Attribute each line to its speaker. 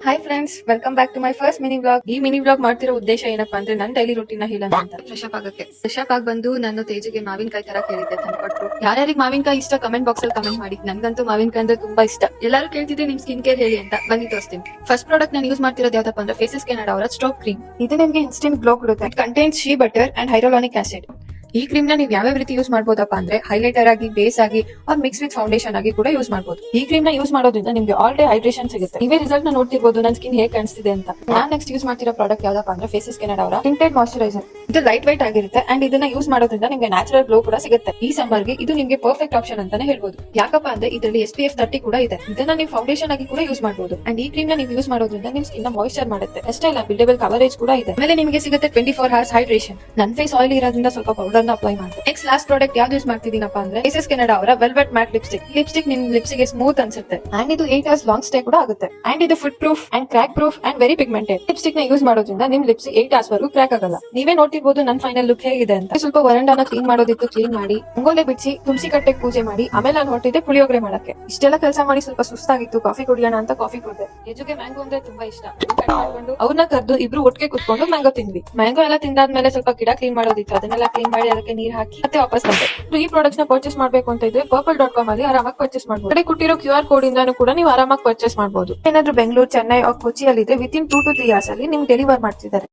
Speaker 1: Hi friends, welcome back to my first mini vlog. ಈ mini vlog ಮಾಡ್ತಿರೋ ಉದ್ದೇಶ ಏನಪ್ಪಾ ಅಂದ್ರೆ ನನ್ನ ಡೈಲಿ ರೂಟೀನ್ ಹೇಳೋಣ ಅಂತ. ಫ್ರೆಶ್ ಅಪ್ ಆಗಕ್ಕೆ ಬಂದು ನಾನು ತೇಜಿಗೆ ಮಾವಿನಕಾಯಿ ತರ ಕೇಳಿದ್ದೆ, ತಂದ್ಕೊಟ್ರು. ಯಾರ್ಯಾರಿಗೆ ಮಾವಿನಕಾಯಿ ಇಷ್ಟ ಕಮೆಂಟ್ ಬಾಕ್ಸ್ ಅಲ್ಲಿ ಕಮೆಂಟ್ ಮಾಡಿ. ನನ್ಗಂತೂ ಮಾವಿನಕಾಯಿ ಅಂದ್ರೆ ತುಂಬಾ ಇಷ್ಟ. ಎಲ್ಲರೂ ಕೇಳ್ತಿದ್ರೆ ನಿಮ್ ಸ್ಕಿನ್ ಕೇರ್ ಹೇಳಿ ಅಂತ, ಬನ್ನಿ ತೋರಿಸ್ತೀನಿ. ಫಸ್ಟ್ ಪ್ರಾಡಕ್ಟ್ ನಾನು ಯೂಸ್ ಮಾಡ್ತಿರೋದು ಯಾವ್ದಪ್ಪ ಅಂದ್ರೆ ಫೇಸಸ್ ಕೆನಡಾ ಅವರ ಸ್ಟ್ರೋಕ್ ಕ್ರೀಮ್. ಇದು ನಿಮಗೆ ಇನ್ಸ್ಟೆಂಟ್ ಗ್ಲೋ ಕೊಡುತ್ತೆ. It contains shea butter and hyaluronic acid. ಈ ಕ್ರೀಮ್ ನ ನೀವು ಯಾವ್ಯಾವ ರೀತಿ ಯೂಸ್ ಮಾಡಬಹುದಪ್ಪ ಅಂದ್ರೆ ಹೈಲೈಟರ್ ಆಗಿ, ಬೇಸ್ ಆಗಿ, ಆರ್ ಮಿಕ್ಸ್ ವಿತ್ ಫೌಂಡೇಶನ್ ಆಗಿ ಕೂಡ ಯೂಸ್ ಮಾಡಬಹುದು. ಈ ಕ್ರೀಮ್ ನ ಯೂಸ್ ಮಾಡೋದ್ರಿಂದ ನಿಮ್ಗೆ ಆಲ್ ಡೇ ಹೈಡ್ರೇಷನ್ ಸಿಗುತ್ತೆ. ನೀವೇ ರಿಸಲ್ಟ್ ನ ನೋಡ್ತಿರ್ಬೋದು ನನ್ನ ಸ್ಕಿನ್ ಹೇಗೆ ಕಾಣಿಸ್ತಿದೆ ಅಂತ. ನಾನ್ ನೆಕ್ಸ್ಟ್ ಯೂಸ್ ಮಾಡ್ತಿರೋ ಪ್ರಾಡಕ್ಟ್ ಯಾವ್ದಪ್ಪ ಅಂದ್ರೆ ಫೇಸಸ್ ಕೆನಡಾ ಅವರ ಟಿಂಟೆಡ್ ಮಾಯಿಶ್ಚರೈಸರ್. ಇದು ಲೈಟ್ ವೈಟ್ ಆಗಿರುತ್ತೆ ಅಂಡ್ ಇದನ್ನ ಯೂಸ್ ಮಾಡೋದ್ರಿಂದ ನಿಮ್ಗೆ ನ್ಯಾಚುರಲ್ ಗ್ಲೋ ಕೂಡ ಸಿಗುತ್ತೆ. ಈ ಸಮ್ಮರ್ ಗೆ ಇದು ನಿಮ್ಗೆ ಪರ್ಫೆಕ್ಟ್ ಆಪ್ಷನ್ ಅಂತಾನೆ ಹೇಳ್ಬೋದು. ಯಾಕಪ್ಪ ಅಂದ್ರೆ ಇದರಲ್ಲಿ SPF 30 ಕೂಡ ಇದೆ. ಇದನ್ನ ನೀವು ಫೌಂಡೇಶನ್ ಆಗಿ ಕೂಡ ಯೂಸ್ ಮಾಡಬಹುದು. ಅಂಡ್ ಈ ಕ್ರೀಮ್ ನ ನೀವು ಯೂಸ್ ಮಾಡೋದ್ರಿಂದ ನಿಮ್ ಸ್ಕಿನ್ ನ ಮಾಯಿಶ್ಚರ್ ಮಾಡುತ್ತೆ. ಅಷ್ಟೇ ಅಲ್ಲ, ಬಿಲ್ಡೇಬಲ್ ಕವರೇಜ್ ಕೂಡ ಇದೆ. ಆಮೇಲೆ ನಿಮಗೆ ಸಿಗುತ್ತೆ 24 hours ಹೈಡ್ರೇಷನ್. ನನ್ನ ಫೇಸ್ ಆಯಿಲ್ ಇರೋದ್ರಿಂದ ಸ್ವಲ್ಪ ಪೌಡರ್ ನ ಅಪ್ಲೈ ಮಾಡ್ತೀನಿ. ನೆಕ್ಸ್ಟ್ ಲಾಸ್ಟ್ ಪ್ರಾಡಕ್ಟ್ ಯಾವ್ದು ಯೂಸ್ ಮಾಡ್ತಿದ್ದೀನಪ್ಪ ಅಂದ್ರೆ ಫೇಸಸ್ ಕೆನಡಾ ಅವರ ವೆಲ್ವೆಟ್ ಮ್ಯಾಟ್ ಲಿಪ್ಸ್ಟಿಕ್ ನಿಮ್ ಲಿಪ್ಸ್ ಗೆ ಸ್ಮೂತ್ ಅನ್ಸುತ್ತೆ ಅಂಡ್ ಇದು 8 hours ಲಾಂಗ್ ಸ್ಟೇ ಕೂಡ ಆಗುತ್ತೆ. ಅಂಡ್ ಇದು food proof and crack proof and very pigmented. Lipstick ನ ಯೂಸ್ ಮಾಡೋದ್ರಿಂದ ನಿಮ್ ಲಿಪ್ಸ್ 8 hours ವರೆಗೂ ಕ್ರ್ಯಾಕ್ ಆಗಲ್ಲ. ನೀವೇ ನೋಡ್ತಿರ್ಬೋದು ನನ್ನ ಫೈನಲ್ ಲುಕ್ ಹೇಗಿದೆ ಅಂತ. ಸ್ವಲ್ಪ ವರಂಡಾನ ಕ್ಲೀನ್ ಮಾಡೋದಿತ್ತು, ಕ್ಲೀನ್ ಮಾಡಿ ರಂಗೋಲೆ ಬಿಡಿಸಿ ತುಳಸಿ ಕಟ್ಟೆಗೆ ಪೂಜೆ ಮಾಡಿ ಆಮೇಲೆ ನಾನು ಹೊರಟಿದ್ದೆ ಪುಳಿಯೋಗರೆ ಮಾಡಕ್ಕೆ. ಇಷ್ಟೆಲ್ಲ ಕೆಲಸ ಮಾಡಿ ಸ್ವಲ್ಪ ಸುಸ್ತಾಗಿತ್ತು, ಕಾಫಿ ಕುಡಿಯೋಣ ಅಂತ ಕಾಫಿ ಕುಡಿದೆ. ಯಜುಗೆ ಮ್ಯಾಂಗೋ ಅಂದ್ರೆ ತುಂಬಾ ಇಷ್ಟ. ಅವ್ರನ್ನ ಕರೆದು ಇಬ್ರು ಒಟ್ಟಿಗೆ ಕುತ್ಕೊಂಡು ಮ್ಯಾಂಗೋ ತಿಂದ್ವಿ. ಮ್ಯಾಂಗೋ ಎಲ್ಲ ತಿಂದಾದ್ಮೇಲೆ ಸ್ವಲ್ಪ ಗಿಡ ಕ್ಲೀನ್ ಮಾಡೋದಿತ್ತು, ಅದನ್ನೆಲ್ಲ ಕ್ಲೀನ್ ಮಾಡಿ ಅದಕ್ಕೆ ನೀರ್ ಹಾಕಿ ಮತ್ತೆ ವಾಪಸ್ ಬಂದೆ. ಈ ಪ್ರಾಡಕ್ಟ್ಸ್ ನ ಪರ್ಚೇಸ್ ಮಾಡ್ಬೇಕು ಅಂತ ಇದ್ರೆ purple.com ಅಲ್ಲಿ ಆರಾಮಾಗಿ ಪರ್ಚೇಸ್ ಮಾಡಬಹುದು. ಕಡೆ ಕೊಟ್ಟಿರೋ QR ಕೋಡ್ ಇಂದಾನು ಕೂಡ ನೀವು ಆರಾಮಾಗಿ ಪರ್ಚೇಸ್ ಮಾಡಬಹುದು. ಏನಾದ್ರೂ ಬೆಂಗಳೂರು, ಚೆನ್ನೈ ಕೊಚ್ಚಿಯಲ್ಲಿ ಇದ್ರೆ ವಿತಿನ್ 2 to 3 hours ಅಲ್ಲಿ ನಿಮ್ಗೆ ಡೆಲಿವರ್ ಮಾಡ್ತಿದ್ದಾರೆ.